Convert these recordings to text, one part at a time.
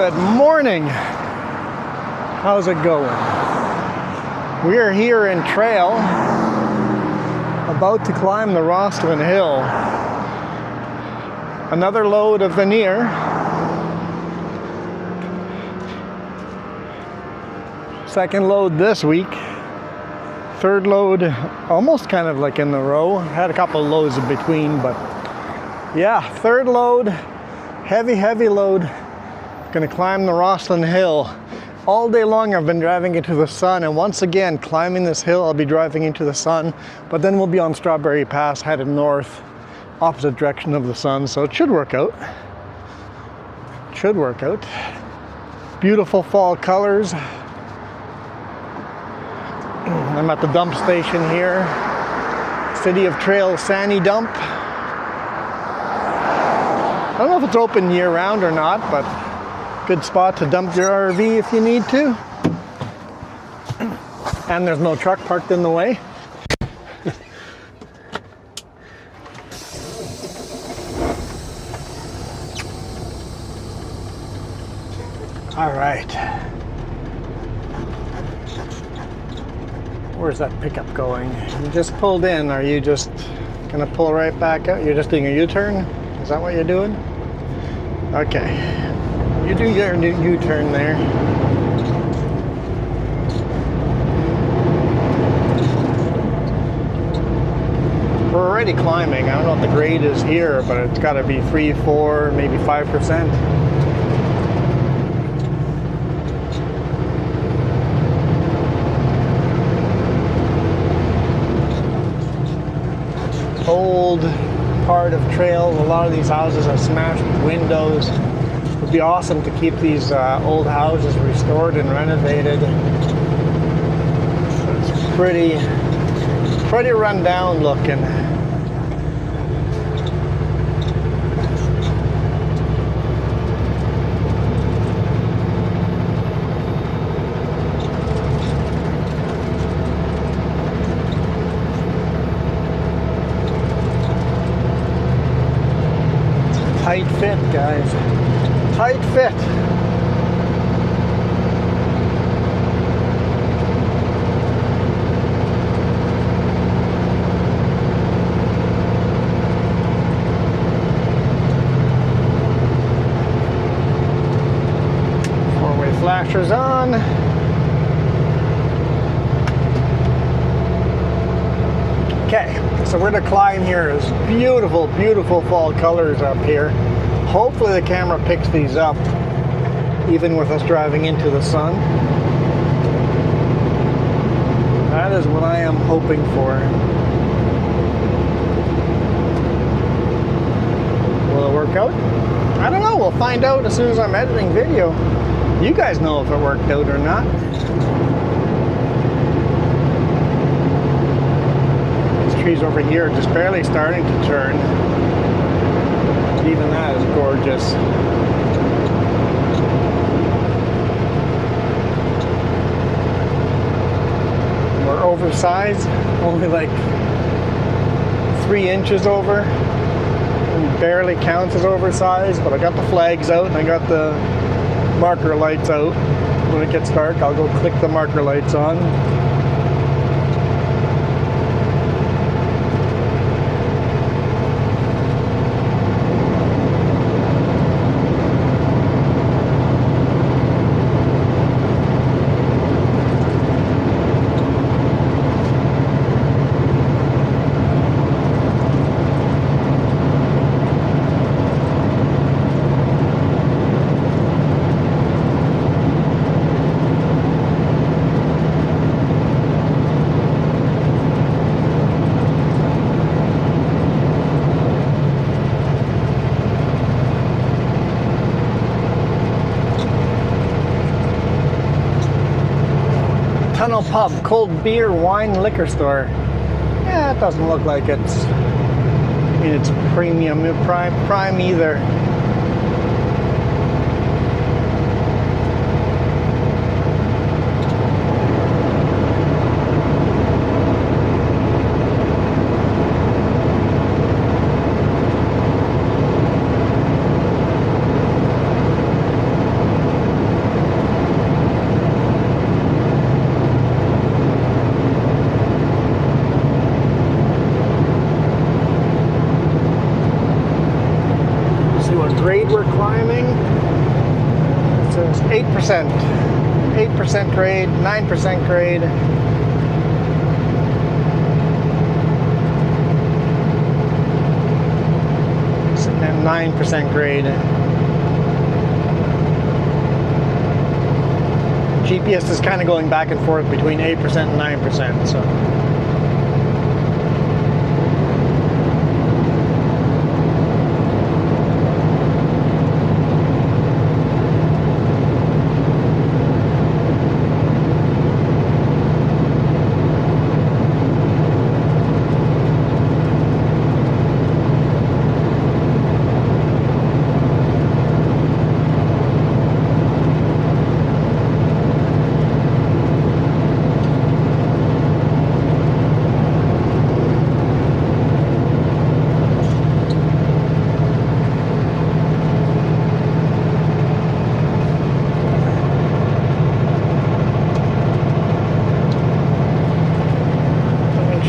Good morning. How's it going? We are here in trail, about to climb the Rossland hill. Another load of veneer. Second load this week. Third load almost kind of like in the row. Had a couple of loads in between, but yeah, third load. Heavy load. Gonna climb the Rossland hill. All day long I've been driving into the sun, and once again climbing this hill I'll be driving into the sun, but then we'll be on Strawberry Pass headed north, opposite direction of the sun, so it should work out. Should work out. Beautiful fall colors. I'm at the dump station here. City of Trail Sani Dump. I don't know if it's open year round or not, but good spot to dump your RV if you need to. And there's no truck parked in the way. All right. Where's that pickup going? You just pulled in. Are you just gonna pull right back out? You're just doing a U-turn? Is that what you're doing? Okay. You do your U-turn there. We're already climbing. I don't know what the grade is here, but it's got to be 3, 4, maybe 5%. Old part of trails. A lot of these houses are smashed windows. It would be awesome to keep these old houses restored and renovated. It's pretty run down looking. Tight fit, guys. Tight fit. Four-way flashers on. Okay, so we're gonna climb here. There's beautiful fall colors up here. Hopefully the camera picks these up, even with us driving into the sun. That is what I am hoping for. Will it work out? I don't know, we'll find out as soon as I'm editing video. You guys know if it worked out or not. These trees over here are just barely starting to turn. Even that is gorgeous. We're oversized, only like 3 inches over. It barely counts as oversized, but I got the flags out and I got the marker lights out. When it gets dark, I'll go click the marker lights on. Tunnel Pub, cold beer, wine, liquor store. Yeah, it doesn't look like it's, I mean, it's premium, prime either. Our grade we're climbing, it says 8%. 8% grade, 9% grade. Sitting at 9% grade. GPS is kind of going back and forth between 8% and 9%, so.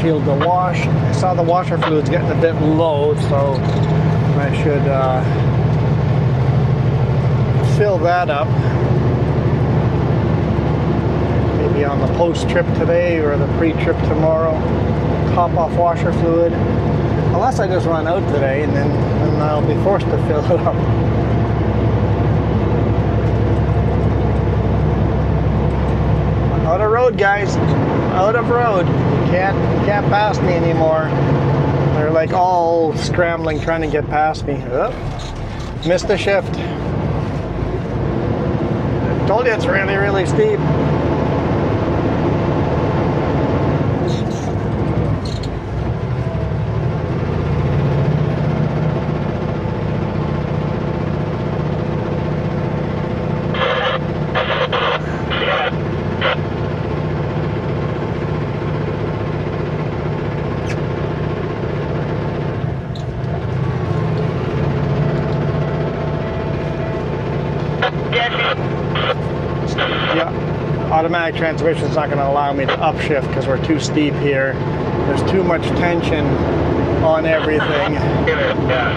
The wash, I saw the washer fluid's getting a bit low, so I should fill that up. Maybe on the post trip today or the pre-trip tomorrow. Top off washer fluid. Unless I just run out today and then I'll be forced to fill it up. Out of road, guys. Out of road. You can't pass me anymore. They're like all scrambling trying to get past me. Oh, missed the shift. I told you it's really, really steep. Automatic transmission is not going to allow me to upshift because we're too steep here. There's too much tension on everything.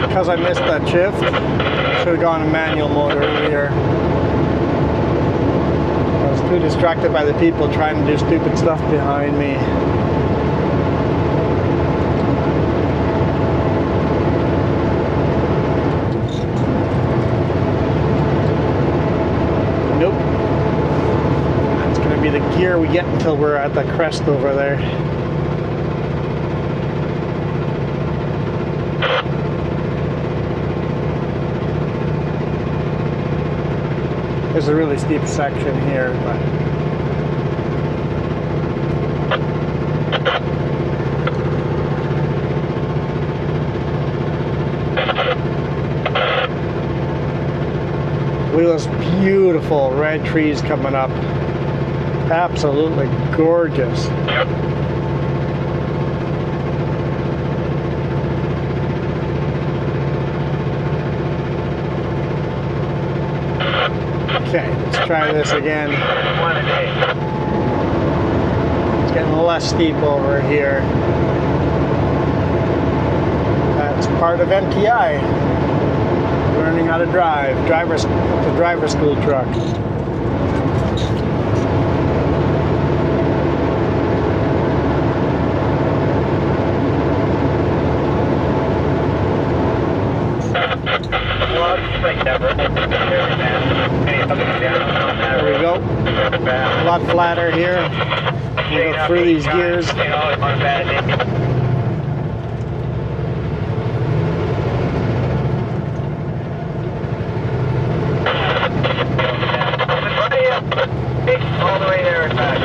Because I missed that shift, I should have gone in manual mode earlier. I was too distracted by the people trying to do stupid stuff behind me. The gear we get until we're at the crest over there. There's a really steep section here, but look at those beautiful red trees coming up. Absolutely gorgeous. Yep. Okay, let's try this again. It's getting less steep over here. That's part of MTI. Learning how to drive. The driver school truck. There we go. A lot flatter here. We'll go through these gears. All the way there and back.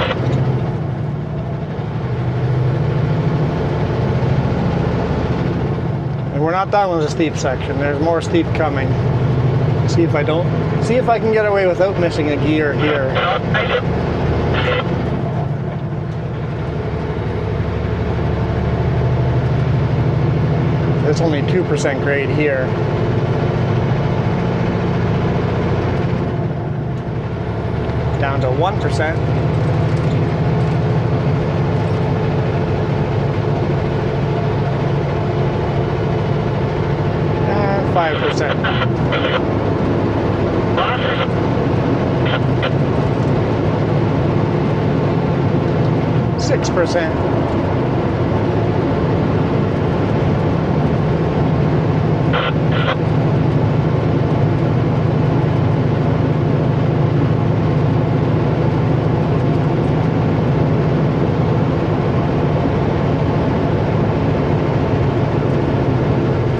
And we're not done with the steep section. There's more steep coming. See if I can get away without missing a gear here. There's only 2% grade here. Down to 1%. And 5%. %.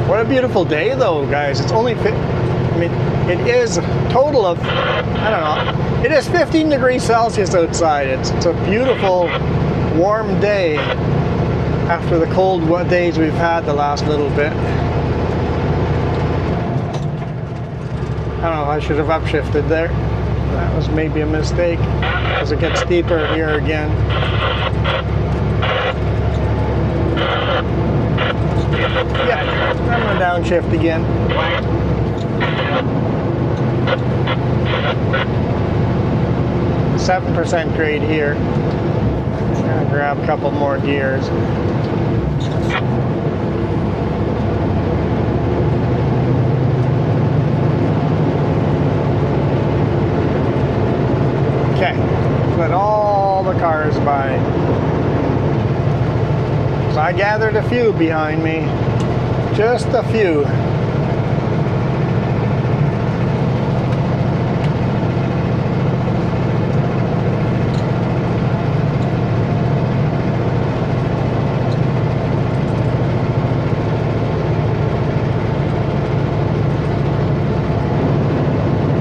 What a beautiful day though, guys. It's only, I mean, it is a total of, I don't know, it is 15 degrees Celsius outside. It's a beautiful, warm day after the cold days we've had the last little bit. I don't know, I should have upshifted there. That was maybe a mistake as it gets steeper here again. Yeah, I'm gonna downshift again. 7% grade here. I'm gonna grab a couple more gears. Okay, let all the cars by. So I gathered a few behind me, just a few.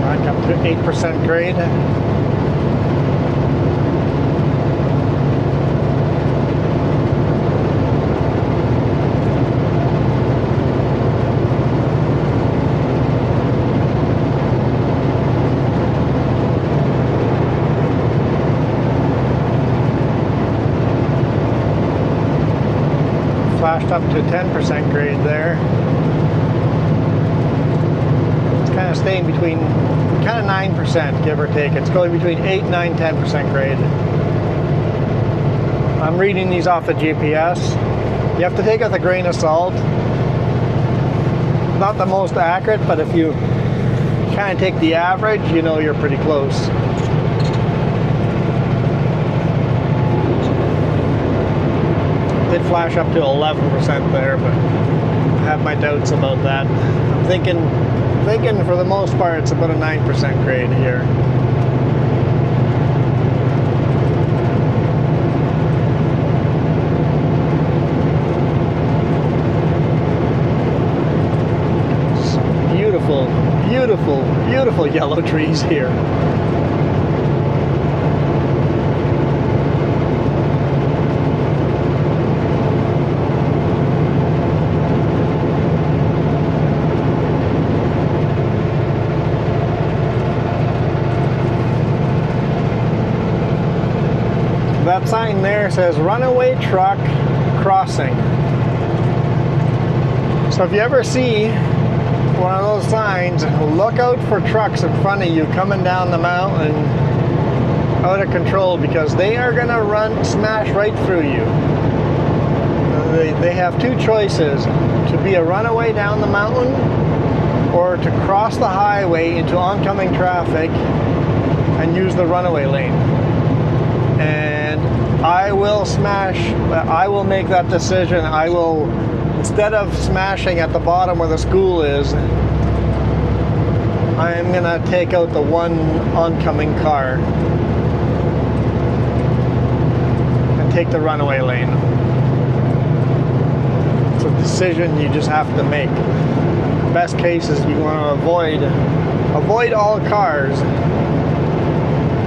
Back up to 8% grade. Flashed up to 10% grade there. It's kind of staying between, kind of 9%, give or take. It's going between 8, 9, 10% grade. I'm reading these off the GPS. You have to take it with a grain of salt. Not the most accurate, but if you kind of take the average, you know you're pretty close. Did flash up to 11% there, but I have my doubts about that. I'm thinking for the most part it's about a 9% grade here. Some beautiful, beautiful, beautiful yellow trees here. That sign there says Runaway Truck Crossing. So if you ever see one of those signs, look out for trucks in front of you coming down the mountain out of control, because they are going to smash right through you. They have two choices: to be a runaway down the mountain or to cross the highway into oncoming traffic and use the runaway lane. And I will make that decision. I will, instead of smashing at the bottom where the school is, I am gonna take out the one oncoming car and take the runaway lane. It's a decision you just have to make. Best case is you want to avoid all cars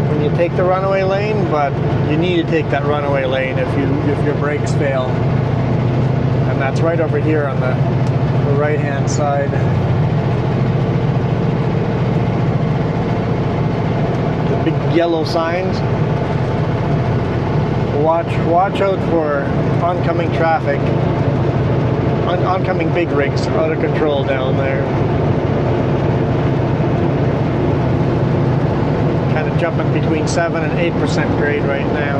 when you take the runaway lane, but you need to take that runaway lane if your brakes fail. And that's right over here on the right hand side. The big yellow signs. Watch out for oncoming traffic, oncoming big rigs out of control down there. Kind of jumping between 7 and 8% grade right now.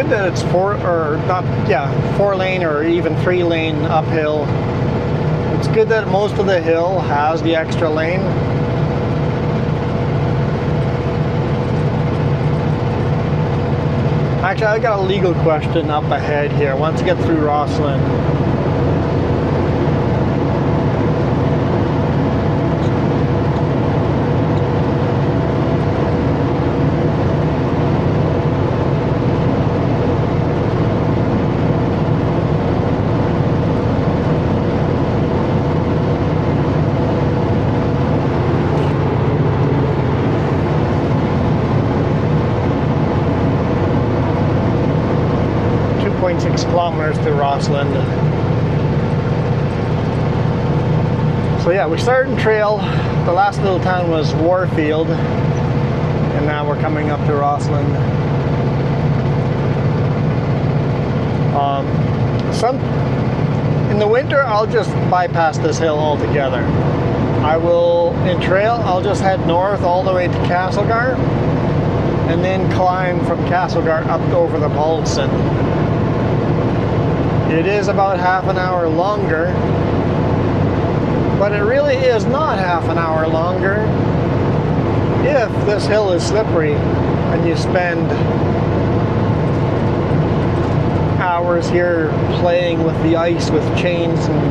good that it's four lane or even 3 lane uphill. It's good that most of the hill has the extra lane. Actually, I got a legal question up ahead here once you get through Rossland. Kilometers to Rossland. So yeah, we started in trail. The last little town was Warfield, and now we're coming up to Rossland. In the winter, I'll just bypass this hill altogether. In trail, I'll just head north all the way to Castlegar, and then climb from Castlegar up over the Paulson. It is about half an hour longer, but it really is not half an hour longer if this hill is slippery and you spend hours here playing with the ice with chains, and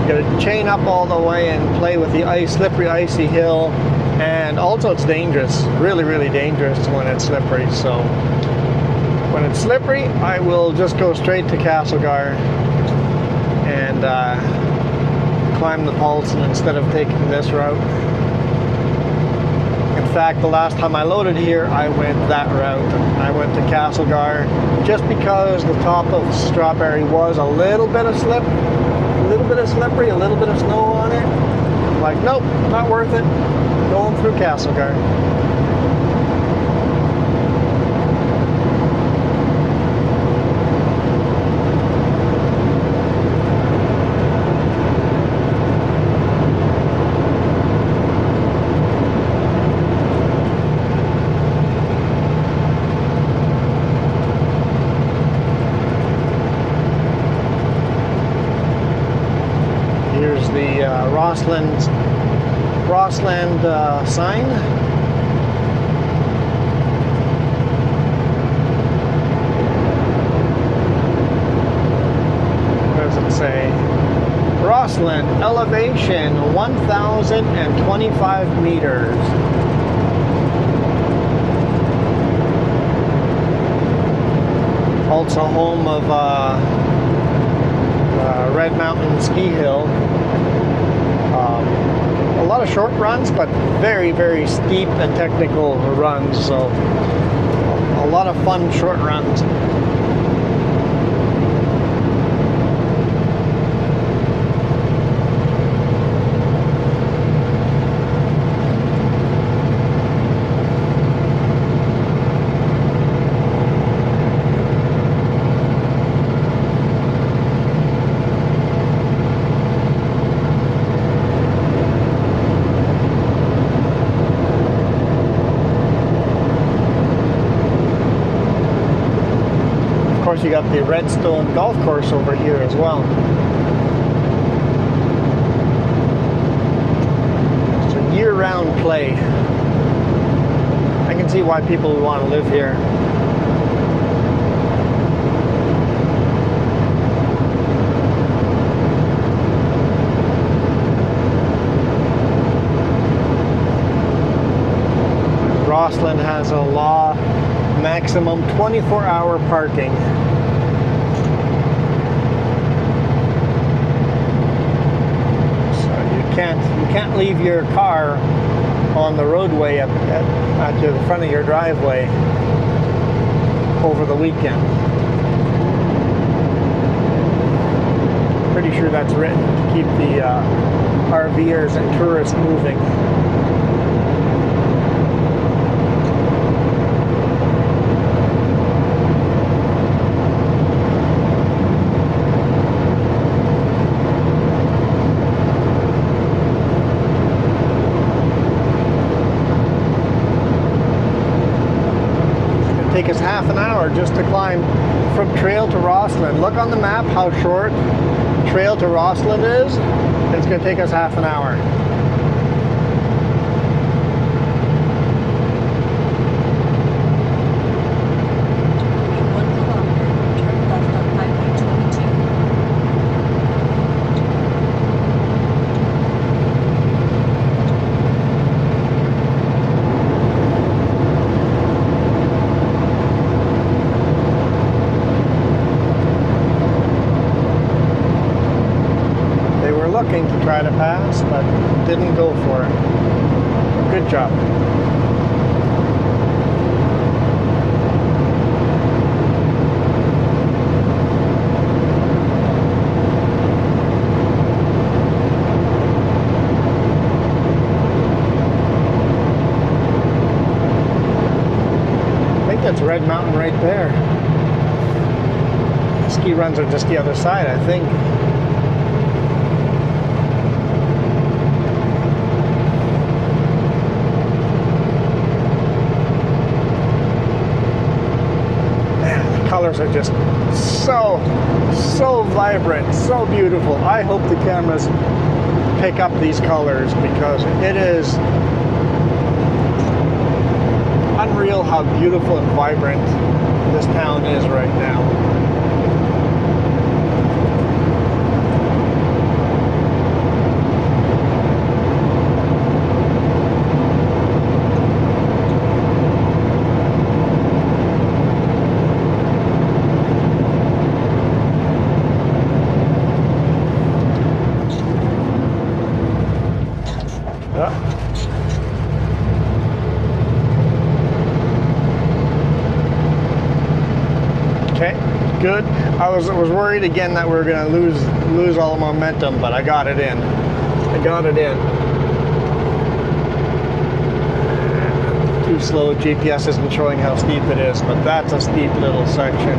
you gotta chain up all the way and play with the ice, slippery, icy hill. And also it's dangerous, really, really dangerous when it's slippery. So when it's slippery, I will just go straight to Castlegar and climb the Paulson instead of taking this route. In fact, the last time I loaded here, I went that route. I went to Castlegar just because the top of Strawberry was a little bit of slippery, a little bit of snow on it. I'm like, nope, not worth it. Going through Castlegar. Here's the Rossland sign. What does it say? Rossland, elevation 1,025 meters. Also home of Red Mountain Ski Hill. A lot of short runs, but very, very steep and technical runs. So a lot of fun short runs. You got the Redstone Golf Course over here as well. It's a year-round play. I can see why people would want to live here. Rossland has a law, maximum 24-hour parking. You can't leave your car on the roadway at the front of your driveway over the weekend. Pretty sure that's written to keep the RVers and tourists moving. take us half an hour just to climb from Trail to Rossland. Look on the map how short Trail to Rossland is. It's going to take us half an hour. 1 kilometer, turn left on Highway 22. Looking to try to pass, but didn't go for it. Good job. I think that's Red Mountain right there. Ski runs are just the other side, I think. Colors are just so vibrant, so beautiful. I hope the cameras pick up these colors because it is unreal how beautiful and vibrant this town is right now. Okay, good. I was worried again that we were going to lose all the momentum, but I got it in. Too slow. GPS isn't showing how steep it is, but that's a steep little section.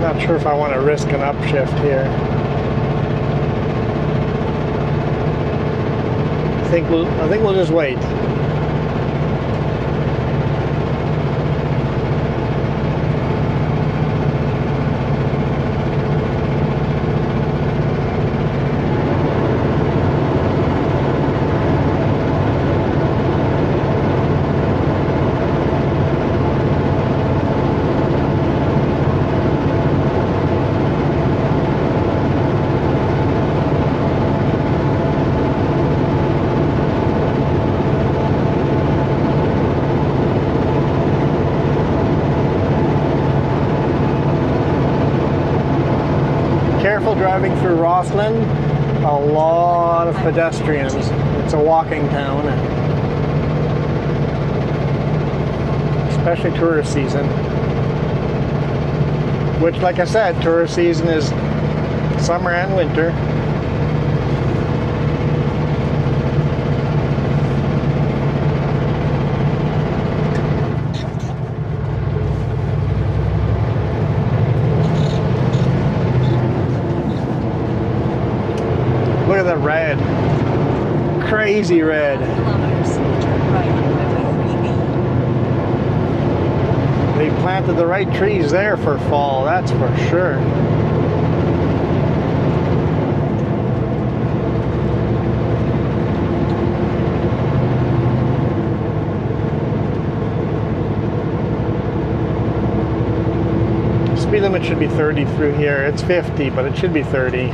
Not sure if I want to risk an upshift here. I think we'll just wait. Careful driving through Rossland. A lot of pedestrians. It's a walking town, especially tourist season. Which, like I said, tourist season is summer and winter. Look at that red. Crazy red. Kilometers, turn right on Highway 3B. They planted the right trees there for fall, that's for sure. Speed limit should be 30 through here. It's 50, but it should be 30.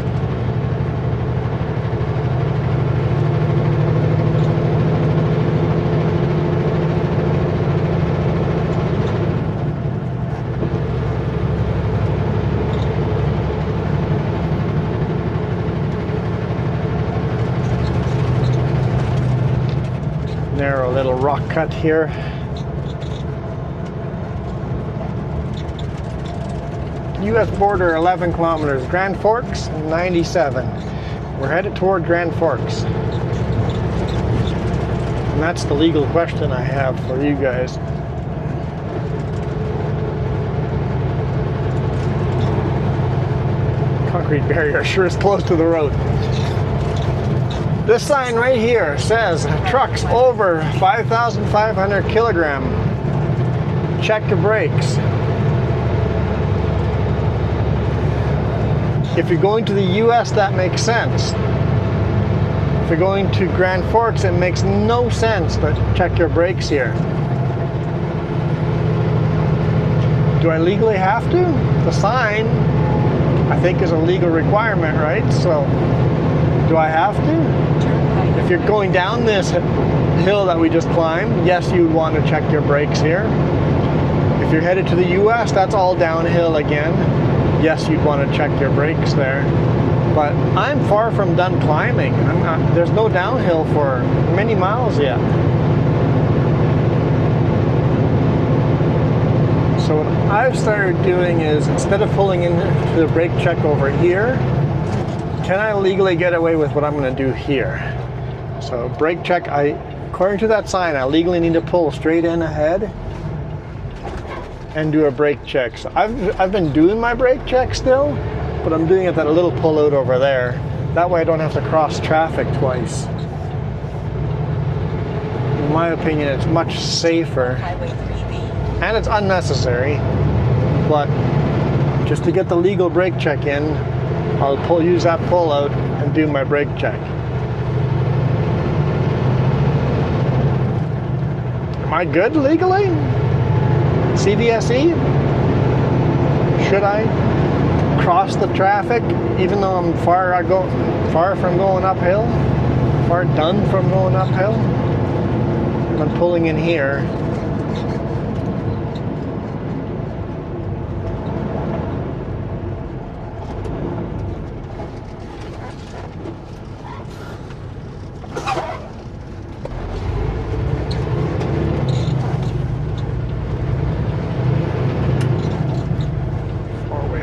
Narrow little rock cut here. US border 11 kilometers. Grand Forks 97. We're headed toward Grand Forks. And that's the legal question I have for you guys. Concrete barrier sure is close to the road. This sign right here says trucks over 5,500 kilogram. Check your brakes. If you're going to the US, that makes sense. If you're going to Grand Forks, it makes no sense to check your brakes here. Do I legally have to? The sign, I think, is a legal requirement, right? So, do I have to? If you're going down this hill that we just climbed, yes, you'd want to check your brakes here. If you're headed to the US, that's all downhill again. Yes, you'd want to check your brakes there. But I'm far from done climbing. There's no downhill for many miles yet. So what I've started doing is, instead of pulling into the brake check over here, can I legally get away with what I'm going to do here? So brake check, according to that sign, I legally need to pull straight in ahead and do a brake check. So I've been doing my brake check still, but I'm doing it at a little pull out over there. That way I don't have to cross traffic twice. In my opinion, it's much safer. Highway 3B. And it's unnecessary, but just to get the legal brake check in, I'll use that pull out and do my brake check. Am I good legally? CVSE? Should I cross the traffic even though I'm far from going uphill? Far done from going uphill? I'm pulling in here.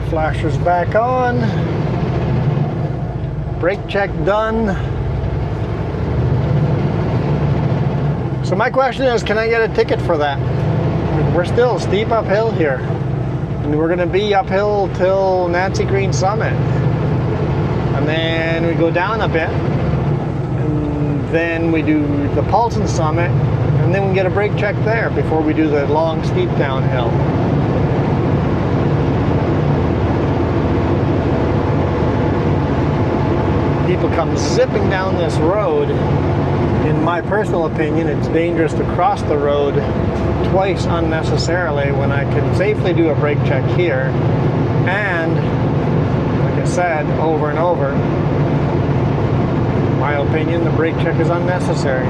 Flashers back on. Brake check done. So my question is, can I get a ticket for that? We're still steep uphill here. And we're going to be uphill till Nancy Green Summit. And then we go down a bit. And then we do the Paulson Summit. And then we get a brake check there before we do the long, steep downhill. People come zipping down this road. In my personal opinion, it's dangerous to cross the road twice unnecessarily when I can safely do a brake check here. And, like I said, over and over, in my opinion, the brake check is unnecessary.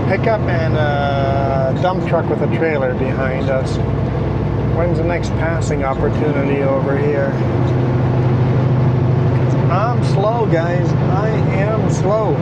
Pickup and a dump truck with a trailer behind us. When's the next passing opportunity over here? I'm slow, guys. I am slow.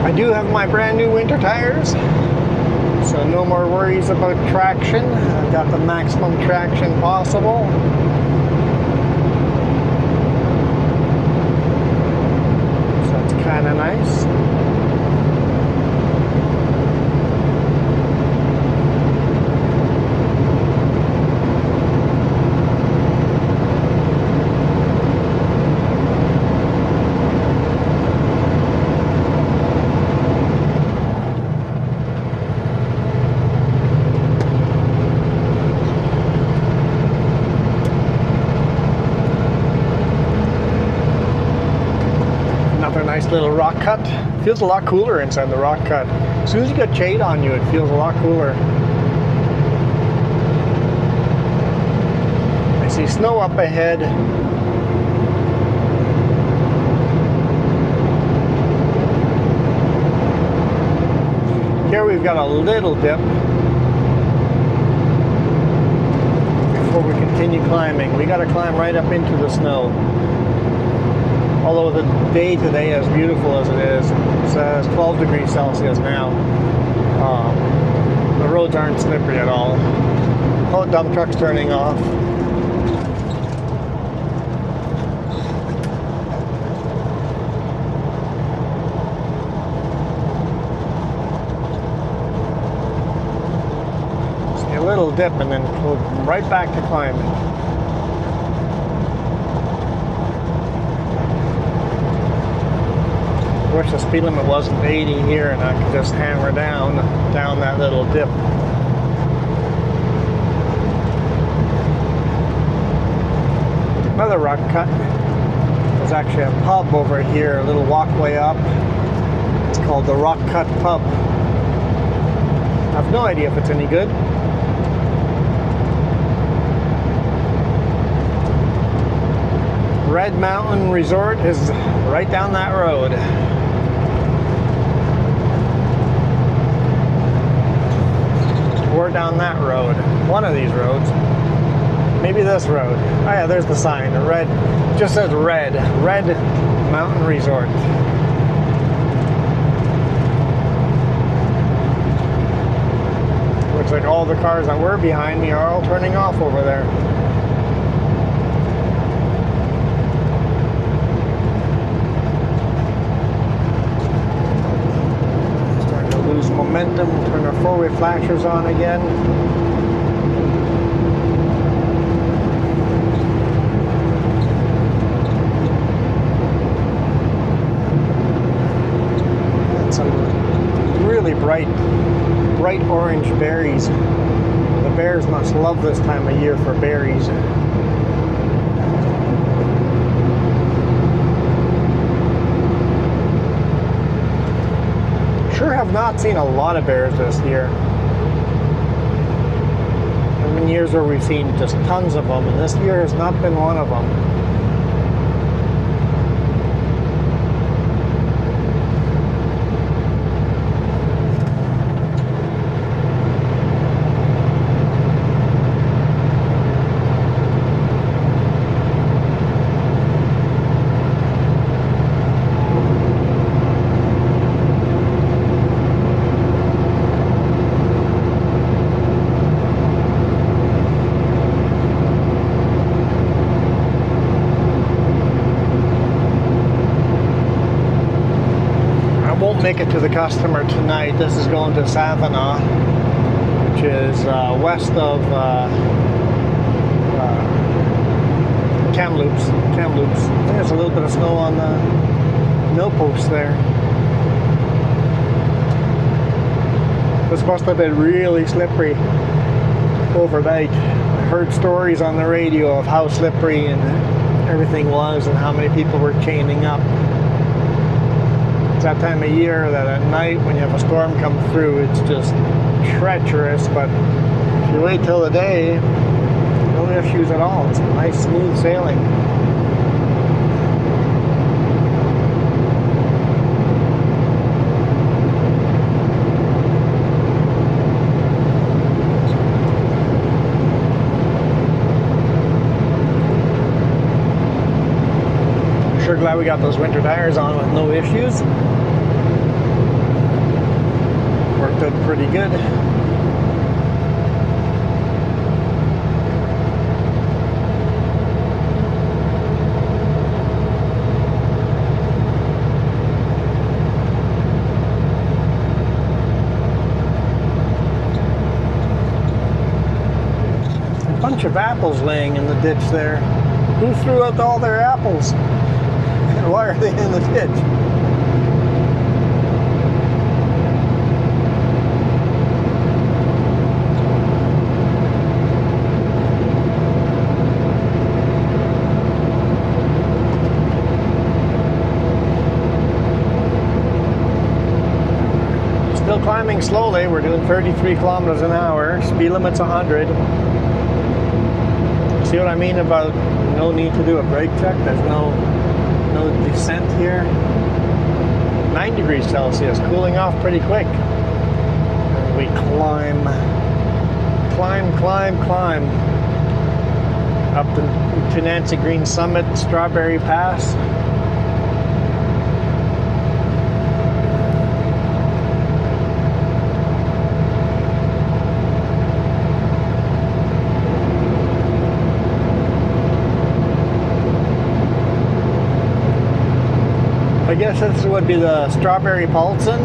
I do have my brand new winter tires, so no more worries about traction. I've got the maximum traction possible. So that's kind of nice. Nice little rock cut. Feels a lot cooler inside the rock cut. As soon as you get shade on you, it feels a lot cooler. I see snow up ahead. Here we've got a little dip before we continue climbing. We got to climb right up into the snow. Although the day today, as beautiful as it is, it says 12 degrees Celsius now. The roads aren't slippery at all. Oh, dump truck's turning off. See a little dip and then go right back to climbing. I wish the speed limit wasn't 80 here and I could just hammer down that little dip. Another rock cut. There's actually a pub over here, a little walkway up. It's called the Rock Cut Pub. I have no idea if it's any good. Red Mountain Resort is right down that road. Or down that road. One of these roads. Maybe this road. Oh yeah, there's the sign. The red, just says red. Red Mountain Resort. Looks like all the cars that were behind me are all turning off over there. Starting to lose momentum. Turn our four-way flashers on again. Really bright orange berries. The bears must love this time of year for berries. Sure have not seen a lot of bears this year. There have been years where we've seen just tons of them, and this year has not been one of them. Make it to the customer tonight. This is going to Savannah, which is west of Kamloops. I think there's a little bit of snow on the millpost there. This must have been really slippery overnight. I heard stories on the radio of how slippery and everything was and how many people were chaining up. It's that time of year that at night when you have a storm come through, it's just treacherous, but if you wait till the day, no issues at all. It's nice smooth sailing. Sure glad we got those winter tires on with no issues. Worked out pretty good. A bunch of apples laying in the ditch there. Who threw out all their apples? And why are they in the ditch? still climbing slowly. We're doing 33 kilometers an hour. Speed limit's 100. See what I mean about no need to do a brake check? There's no descent here. 9 degrees Celsius, cooling off pretty quick. And we climb up to Nancy Green Summit, Strawberry Pass. I guess this would be the Strawberry Paulson.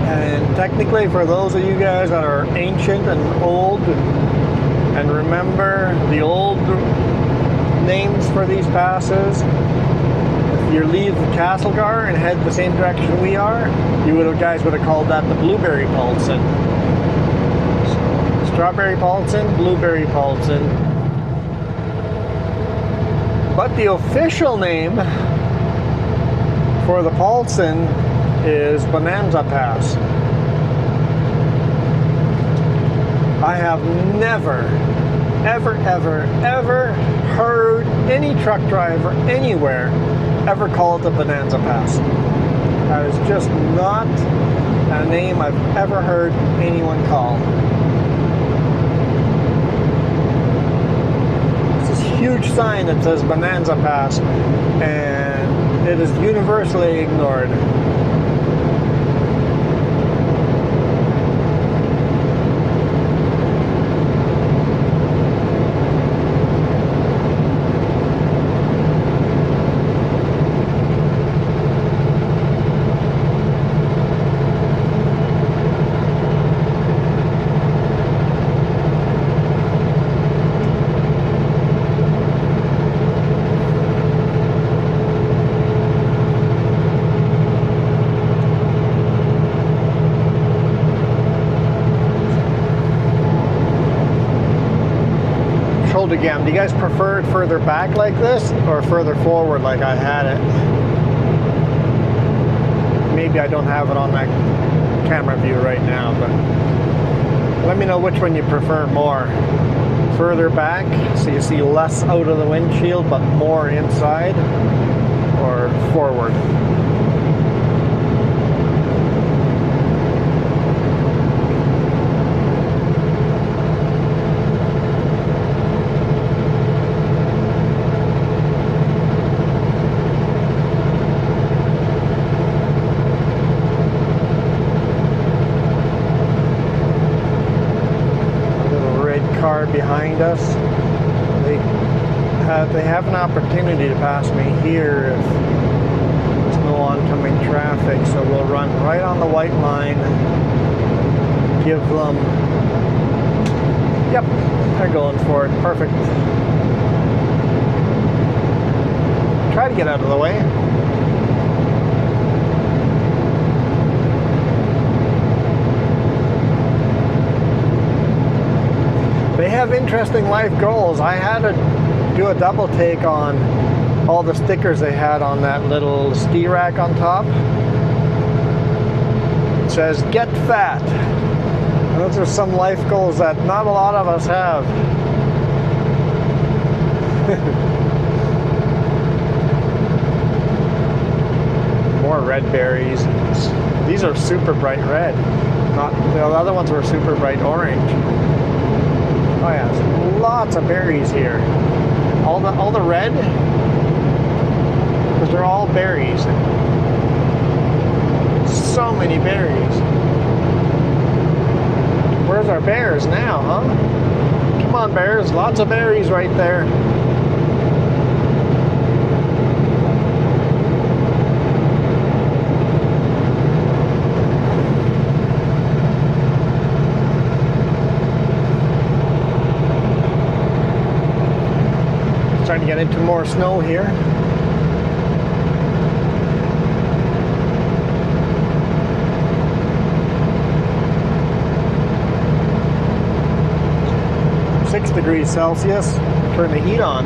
And technically, for those of you guys that are ancient and old and remember the old names for these passes, if you leave Castlegar and head the same direction we are, guys would have called that the Blueberry Paulson. So, Strawberry Paulson, Blueberry Paulson. But the official name for the Paulson is Bonanza Pass. I have never, ever heard any truck driver anywhere ever call it the Bonanza Pass. That is just not a name I've ever heard anyone call. Huge sign that says Bonanza Pass, and it is universally ignored. Again, do you guys prefer it further back like this or further forward like I had it? Maybe I don't have it on that camera view right now, but let me know which one you prefer more. Further back so you see less out of the windshield but more inside, or forward? Behind us, they have an opportunity to pass me here if there's no oncoming traffic, so we'll run right on the white line, give them, yep, they're going for it, perfect. Try to get out of the way. They have interesting life goals. I had to do a double take on all the stickers they had on that little ski rack on top. It says, "Get fat." And those are some life goals that not a lot of us have. More red berries. These are super bright red. Not the other ones were super bright orange. Oh yeah, there's lots of berries here. All the red, because they're all berries. So many berries. Where's our bears now, huh? Come on, bears, lots of berries right there. Starting to get into more snow here. Degrees Celsius. Turn the heat on.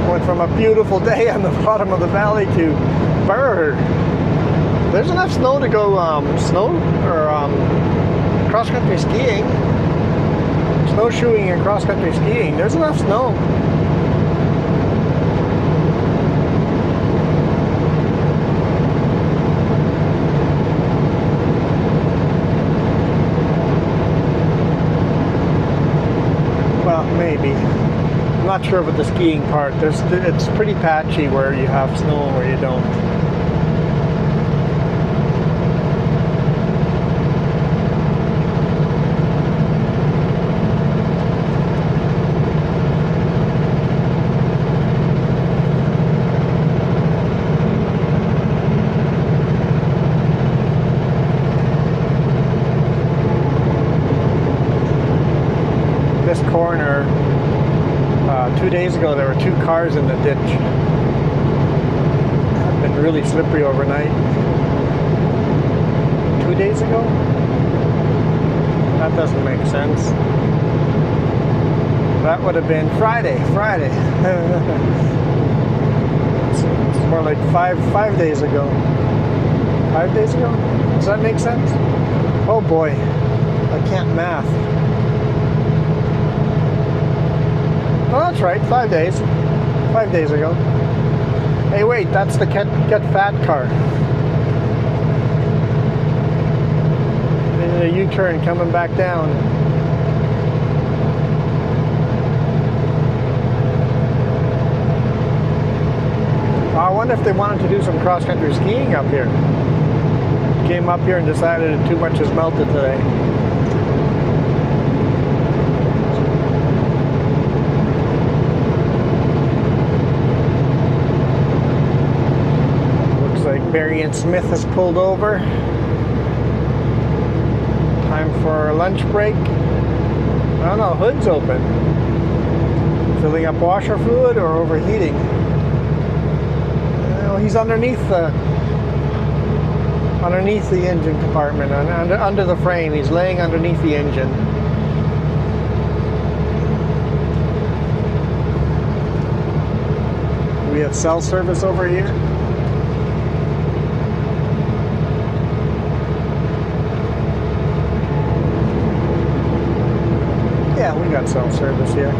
Went from a beautiful day on the bottom of the valley to burr. There's enough snow to go cross-country skiing. Snowshoeing and cross-country skiing. There's enough snow. Well, maybe. I'm not sure about the skiing part. It's pretty patchy where you have snow and where you don't. This corner, 2 days ago there were 2 cars in the ditch. It's been really slippery overnight. 2 days ago? That doesn't make sense. That would have been Friday. It's more like five days ago. 5 days ago? Does that make sense? Oh boy, I can't math. Oh, that's right, 5 days. 5 days ago. Hey, wait, that's the Get Fat car. A U-turn coming back down. I wonder if they wanted to do some cross-country skiing up here. Came up here and decided too much has melted today. Barry and Smith has pulled over. Time for a lunch break. I don't know, hood's open. Filling up washer fluid or overheating? Well, he's underneath the engine compartment, under the frame. He's laying underneath the engine. We have cell service over here. Yeah, we got cell service here.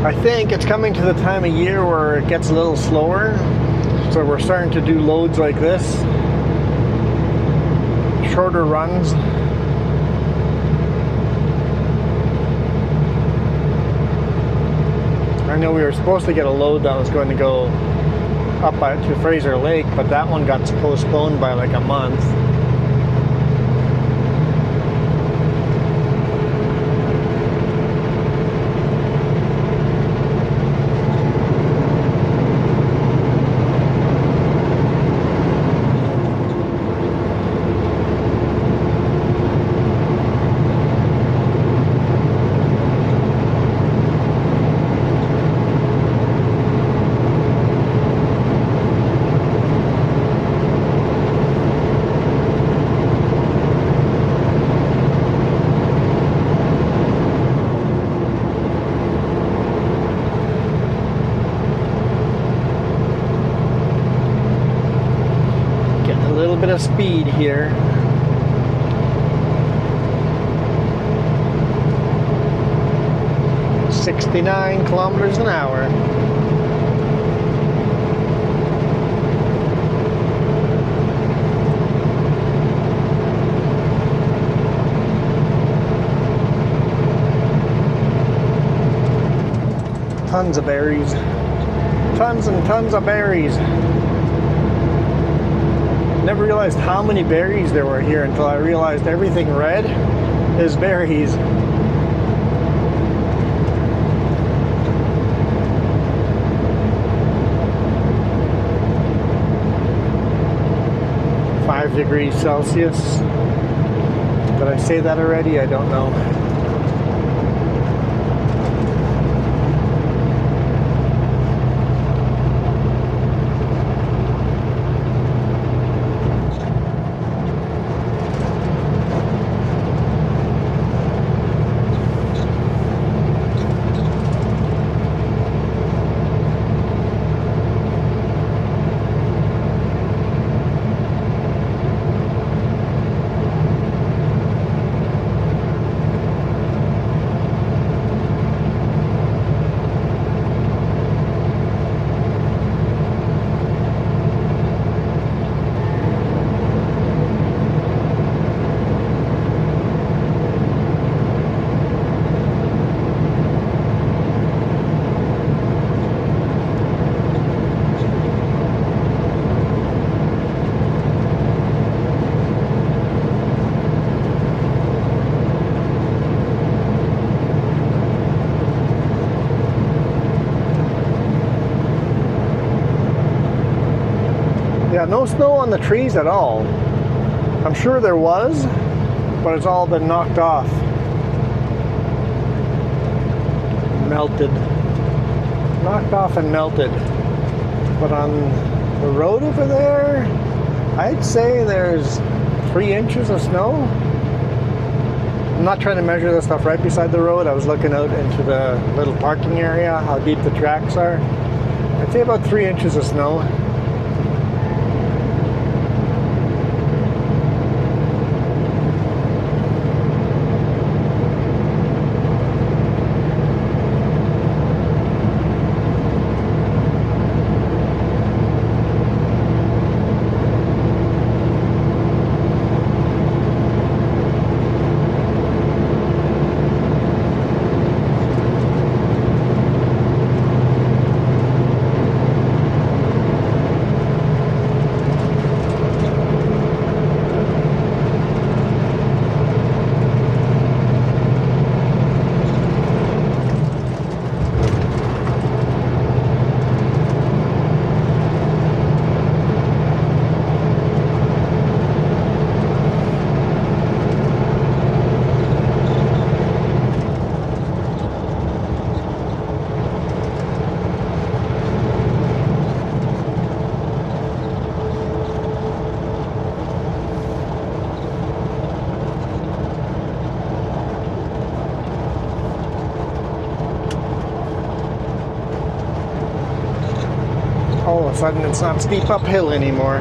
I think it's coming to the time of year where it gets a little slower. So we're starting to do loads like this. Shorter runs. I know we were supposed to get a load that was going to go up to Fraser Lake, but that one got postponed by like a month. Bit of speed here. .69 kilometers an hour. Tons of berries. Tons and tons of berries. Never realized how many berries there were here until I realized everything red is berries. .5 degrees Celsius. Did I say that already? I don't know. No snow on the trees at all. I'm sure there was, but it's all been knocked off. Melted. Knocked off and melted. But on the road over there, I'd say there's 3 inches of snow. I'm not trying to measure this stuff right beside the road. I was looking out into the little parking area, how deep the tracks are. I'd say about 3 inches of snow. All of a sudden it's not steep uphill anymore.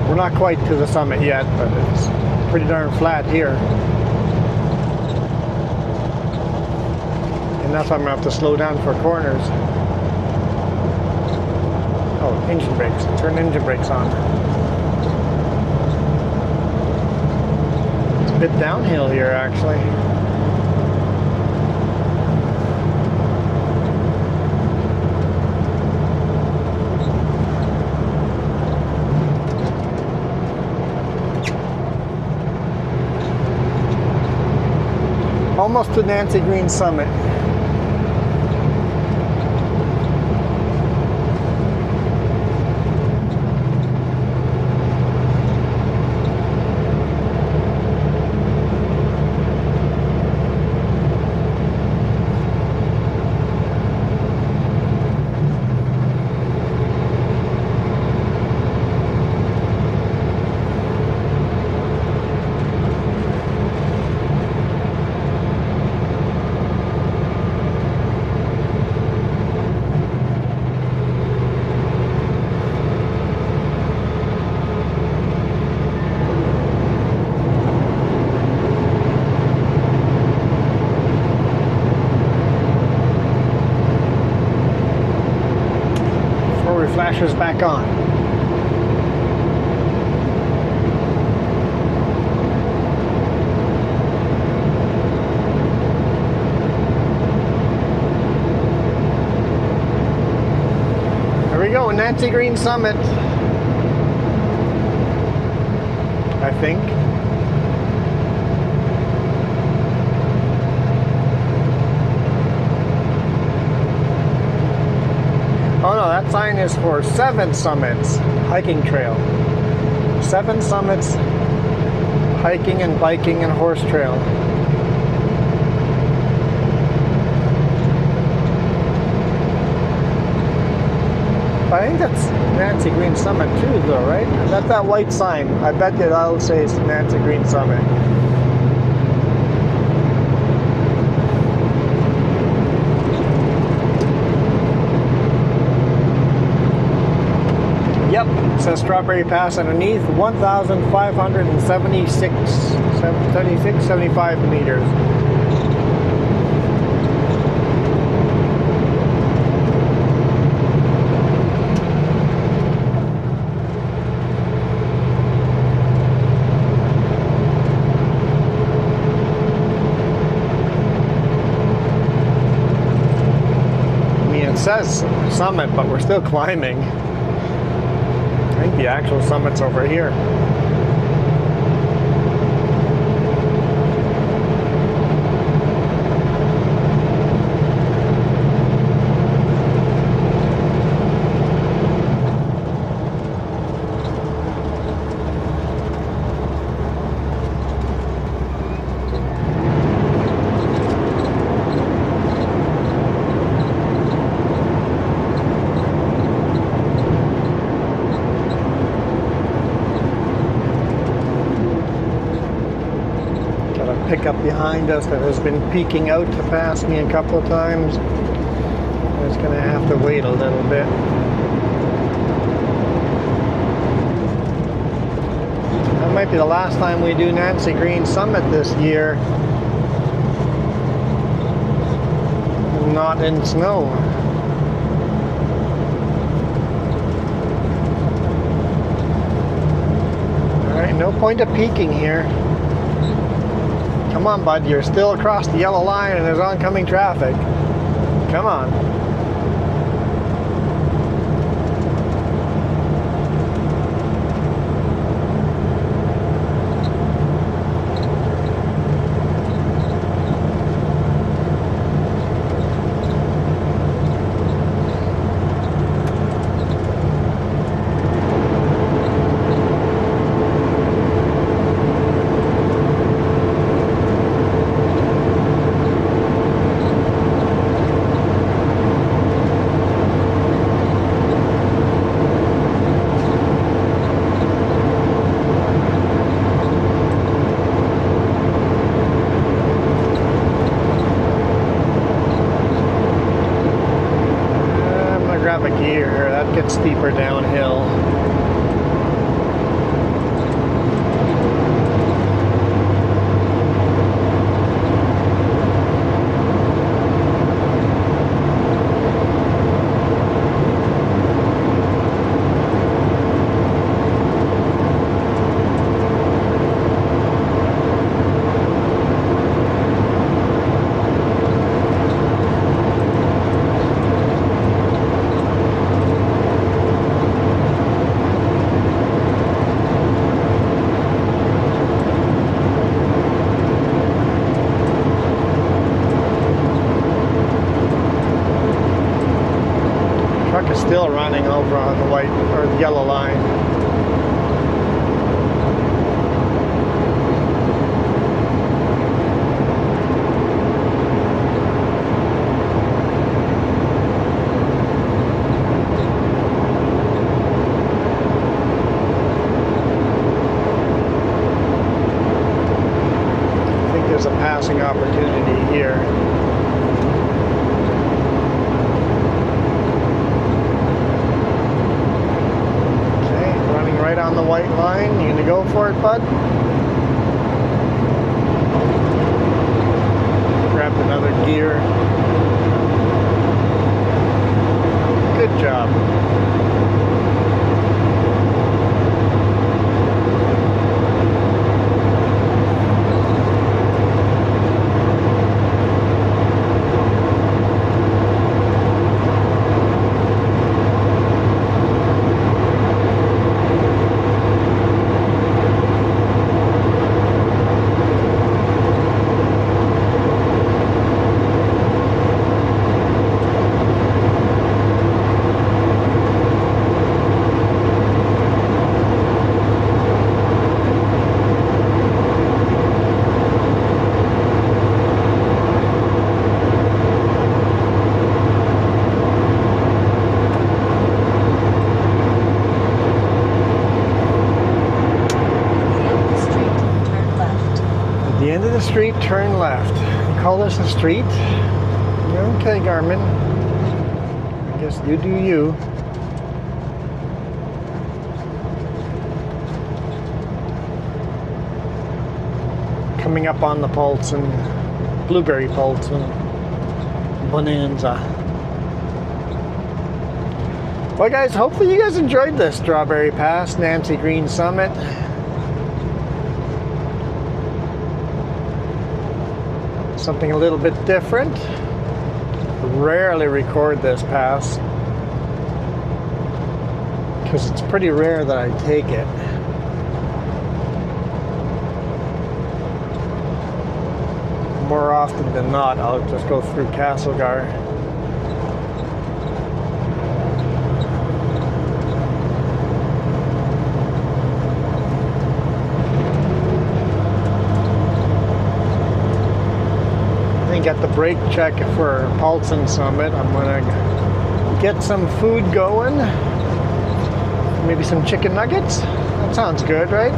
We're not quite to the summit yet, but it's pretty darn flat here. And that's why I'm gonna have to slow down for corners. Oh, engine brakes. Turn engine brakes on. It's a bit downhill here actually. Almost to Nancy Green Summit. Flashes back on. There we go, Nancy Green Summit. I think. Oh no, that sign is for 7 Summits hiking trail. 7 Summits hiking and biking and horse trail. I think that's Nancy Green Summit too though, right? That's that white sign. I bet you that'll say it's Nancy Green Summit. Yep, it says Strawberry Pass underneath, 1,576, 75 meters. I mean, it says summit, but we're still climbing. I think the actual summit's over here. pickup behind us that has been peeking out to pass me a couple of times. I'm just gonna have to wait a little bit. That might be the last time we do Nancy Green Summit this year. Not in snow. Alright, no point of peeking here. Come on, bud, you're still across the yellow line and there's oncoming traffic. Come on. Grab a gear here, that gets steeper downhill. Still running over on the white or the yellow line. I think there's a passing opportunity here. Right on the white line. You gonna go for it, bud? Grabbed another gear. Good job. Street, turn left. You call this a street? Okay, Garmin. I guess you do you. Coming up on the Paulson, Blueberry Paulson Bonanza. Well, guys, hopefully you guys enjoyed this Strawberry Pass Nancy Green Summit. Something a little bit different. Rarely record this pass because it's pretty rare that I take it. More often than not, I'll just go through Castlegar. Get the brake check for Paulson Summit. I'm gonna get some food going. Maybe some chicken nuggets. That sounds good, right?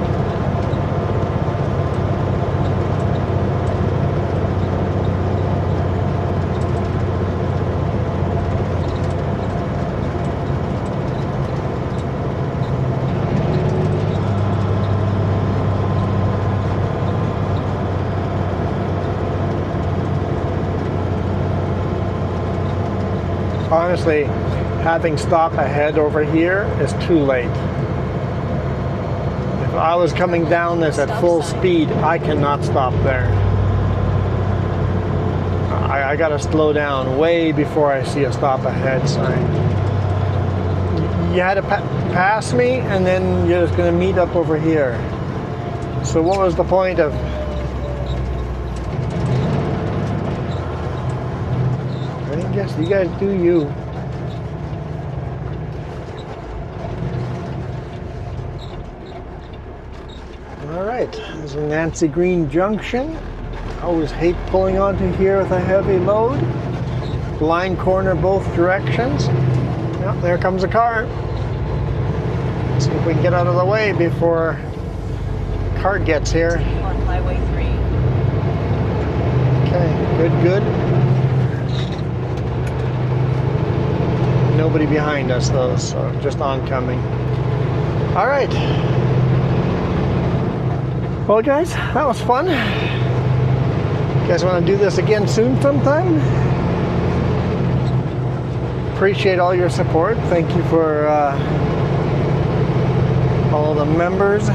honestly, having stop ahead over here is too late. If I was coming down this at full speed, I cannot stop there. I gotta slow down way before I see a stop ahead sign. You had to pass me, and then you're just gonna meet up over here. So what was the point of? I guess you guys do you. All right, this is Nancy Green Junction. I always hate pulling onto here with a heavy load. Blind corner both directions. Yep, there comes a car. Let's see if we can get out of the way before car gets here. On Highway 3. Okay, good. Nobody behind us though, so just oncoming. All right. Well, guys, that was fun. You guys want to do this again soon sometime? Appreciate all your support. Thank you for all the members,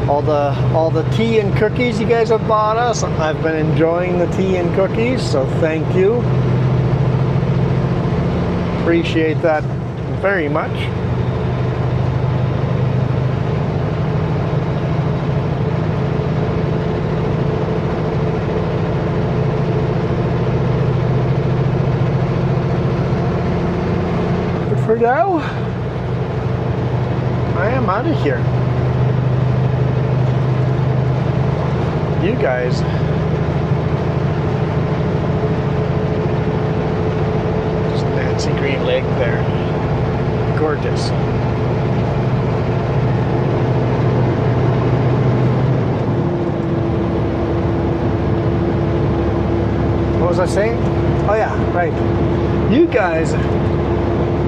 all the tea and cookies you guys have bought us. I've been enjoying the tea and cookies, so thank you. Appreciate that very much. For now, I am out of here. You guys, just Nancy Green Lake there. Gorgeous. What was I saying? Oh yeah, right. You guys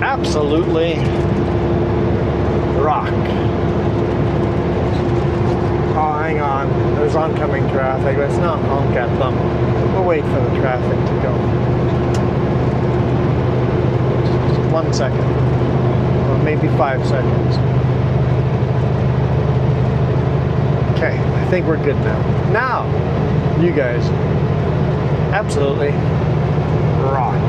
absolutely rock. Oh, hang on. There's oncoming traffic. Let's not honk at them. We'll wait for the traffic to go. Just 1 second. Or maybe 5 seconds. Okay, I think we're good now. Now, you guys absolutely rock.